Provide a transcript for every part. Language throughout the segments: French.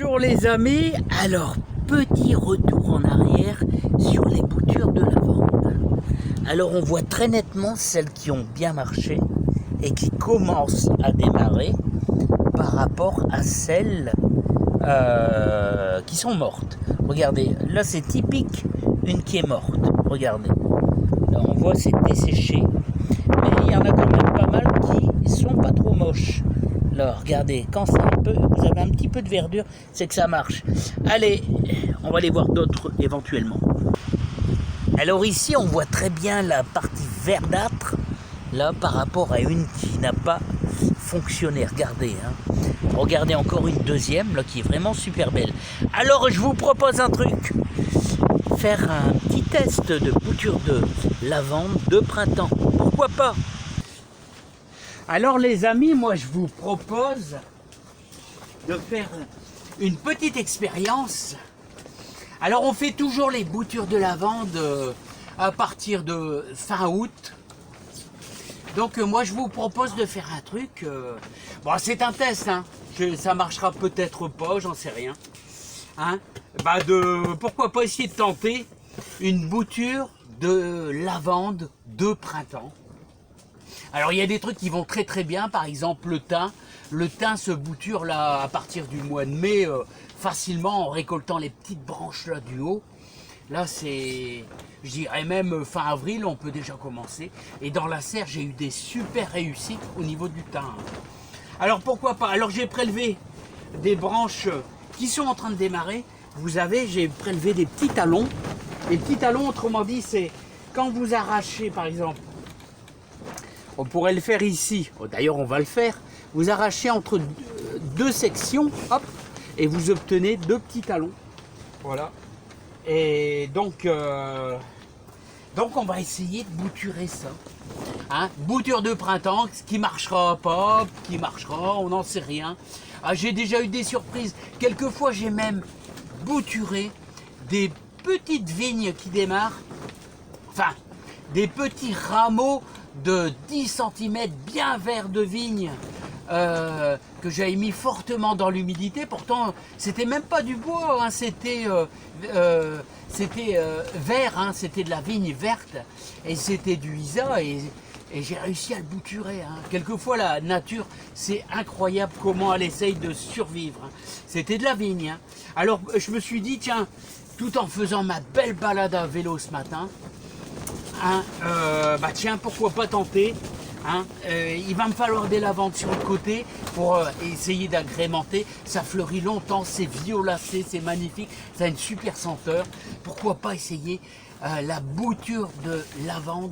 Bonjour les amis, alors petit retour en arrière sur les boutures de lavande. Alors on voit très nettement celles qui ont bien marché et qui commencent à démarrer par rapport à celles qui sont mortes. Regardez, là c'est typique une qui est morte, regardez. Là on voit c'est desséché, mais il y en a quand même pas mal qui sont pas trop moches. Là, regardez, quand c'est vous avez un petit peu de verdure, c'est que ça marche. Allez, on va aller voir d'autres éventuellement. Alors ici, on voit très bien la partie verdâtre, là, par rapport à une qui n'a pas fonctionné. Regardez, hein. Regardez encore une deuxième, là, qui est vraiment super belle. Alors, je vous propose un truc. Faire un petit test de bouture de lavande de printemps. Pourquoi pas ? Alors les amis, moi je vous propose de faire une petite expérience. Alors on fait toujours les boutures de lavande à partir de fin août. Donc moi je vous propose de faire un truc, bon c'est un test, hein. Ça marchera peut-être pas, j'en sais rien. Hein, pourquoi pas essayer de tenter une bouture de lavande de printemps. Alors il y a des trucs qui vont très très bien, par exemple le thym. Le thym se bouture là à partir du mois de mai facilement en récoltant les petites branches là du haut. Là c'est, je dirais même fin avril, on peut déjà commencer. Et dans la serre j'ai eu des super réussites au niveau du thym. Alors pourquoi pas. Alors j'ai prélevé des branches qui sont en train de démarrer. J'ai prélevé des petits talons. Les petits talons, autrement dit, c'est quand vous arrachez par exemple. On pourrait le faire ici, d'ailleurs on va le faire. Vous arrachez entre deux sections, hop, et vous obtenez deux petits talons. Voilà. Et donc on va essayer de bouturer ça. Hein, bouture de printemps, ce qui marchera pas, qui marchera, on n'en sait rien. Ah, j'ai déjà eu des surprises. Quelquefois j'ai même bouturé des petites vignes qui démarrent. Enfin, des petits rameaux de 10 cm bien verts de vigne que j'avais mis fortement dans l'humidité. Pourtant, c'était même pas du bois, hein, c'était vert, hein, c'était de la vigne verte et c'était du isa et j'ai réussi à le bouturer. Hein. Quelquefois, la nature, c'est incroyable comment elle essaye de survivre. Hein. C'était de la vigne. Hein. Alors, je me suis dit, tiens, tout en faisant ma belle balade à vélo ce matin, hein, tiens, pourquoi pas tenter, hein, il va me falloir des lavandes sur le côté pour essayer d'agrémenter. Ça fleurit longtemps, c'est violacé, c'est magnifique, ça a une super senteur. Pourquoi pas essayer la bouture de lavande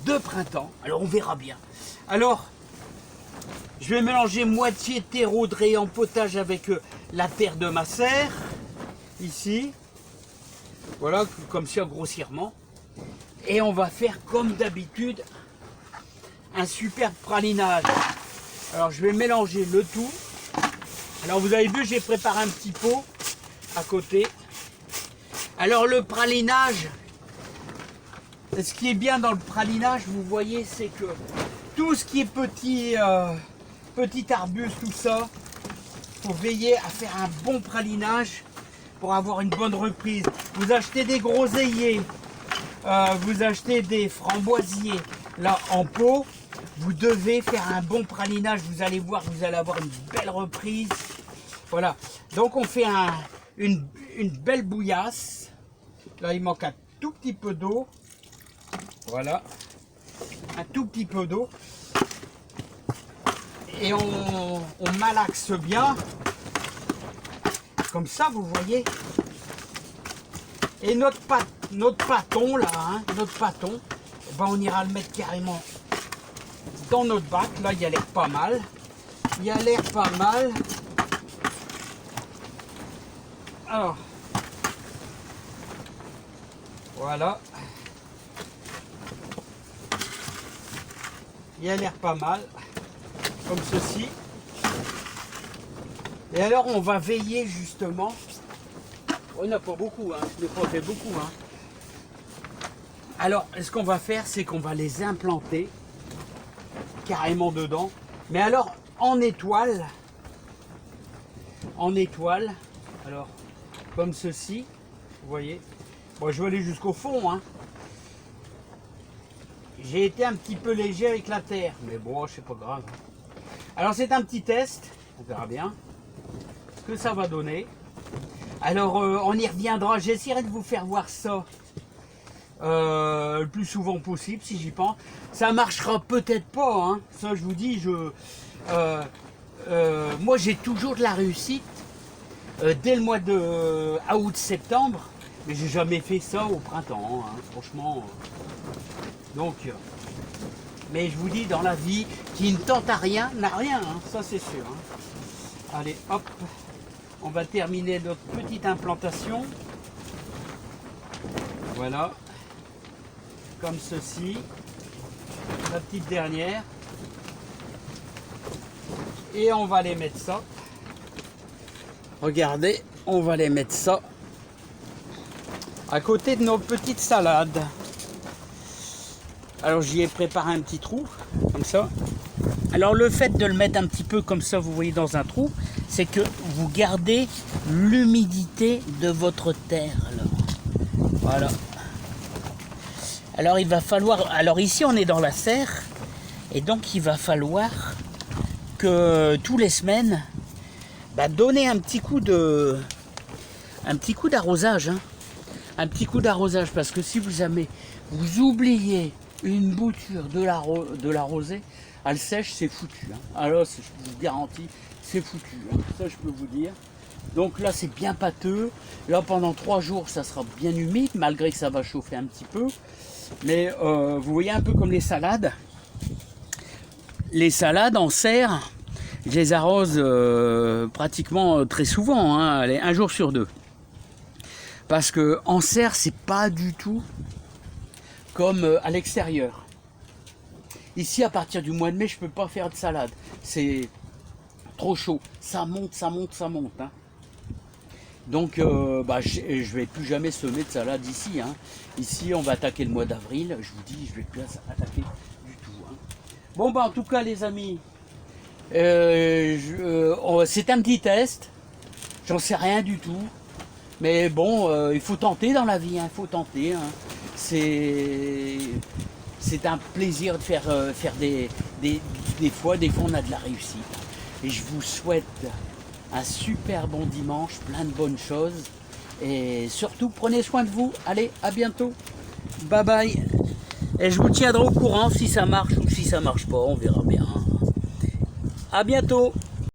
de printemps. Alors on verra bien. Alors je vais mélanger moitié terreau de rayon potage avec la terre de ma serre ici, voilà, comme ça grossièrement. Et on va faire comme d'habitude un superbe pralinage. Alors je vais mélanger le tout. Alors vous avez vu, j'ai préparé un petit pot à côté. Alors le pralinage, ce qui est bien dans le pralinage, vous voyez, c'est que tout ce qui est petit arbuste, tout ça, faut veiller à faire un bon pralinage pour avoir une bonne reprise. Vous achetez des groseilliers, vous achetez des framboisiers là en pot, vous devez faire un bon pralinage. Vous allez voir, vous allez avoir une belle reprise. Voilà, donc on fait une belle bouillasse. Là il manque un tout petit peu d'eau. Voilà, un tout petit peu d'eau. Et on malaxe bien. Comme ça, vous voyez. Et notre pâton là, hein, on ira le mettre carrément dans notre bac. Là, il a l'air pas mal. Alors, voilà. Il a l'air pas mal, comme ceci. Et alors, on va veiller justement. On n'a pas beaucoup, hein. Je n'ai pas fait beaucoup, hein. Alors, ce qu'on va faire, c'est qu'on va les implanter carrément dedans. Mais alors, en étoile, en étoile. Alors, comme ceci, vous voyez. Bon, je vais aller jusqu'au fond, hein. J'ai été un petit peu léger avec la terre, mais bon, c'est pas grave. Alors, c'est un petit test, on verra bien ce que ça va donner. Alors, on y reviendra. J'essaierai de vous faire voir ça le plus souvent possible, si j'y pense. Ça marchera peut-être pas, hein. Ça, je vous dis, moi, j'ai toujours de la réussite dès le mois de août-septembre, mais j'ai jamais fait ça au printemps, hein, franchement. Donc, mais je vous dis, dans la vie, qui ne tente à rien, n'a rien, hein, ça c'est sûr. Hein. Allez, hop, on va terminer notre petite implantation. Voilà, comme ceci, la petite dernière. Et on va les mettre ça. Regardez, on va les mettre ça à côté de nos petites salades. Alors j'y ai préparé un petit trou, comme ça. Alors le fait de le mettre un petit peu comme ça, vous voyez, dans un trou, c'est que vous gardez l'humidité de votre terre. Alors. Voilà. Alors il va falloir... Alors ici on est dans la serre, et donc il va falloir que tous les semaines, donner un petit coup d'arrosage, hein. Un petit coup d'arrosage, parce que si vous oubliez une bouture de l'arroser, elle sèche, c'est foutu. Hein. Alors je vous garantis, c'est foutu. Hein. Ça je peux vous dire. Donc là c'est bien pâteux. Là pendant 3 jours ça sera bien humide, malgré que ça va chauffer un petit peu. Mais vous voyez un peu comme les salades. Les salades en serre, je les arrose pratiquement très souvent, hein, allez, 1 jour sur 2. Parce que en serre, c'est pas du tout comme à l'extérieur. Ici, à partir du mois de mai, je peux pas faire de salade. C'est trop chaud. Ça monte, ça monte, ça monte. Hein. Donc, je vais plus jamais semer de salade ici. Hein. Ici, on va attaquer le mois d'avril. Je vous dis, je vais plus attaquer du tout. Hein. Bon, en tout cas, les amis, c'est un petit test. J'en sais rien du tout. Mais bon, il faut tenter dans la vie, il faut tenter. Hein. C'est un plaisir de faire des fois on a de la réussite. Et je vous souhaite un super bon dimanche, plein de bonnes choses. Et surtout, prenez soin de vous. Allez, à bientôt. Bye bye. Et je vous tiendrai au courant si ça marche ou si ça marche pas, on verra bien. À bientôt.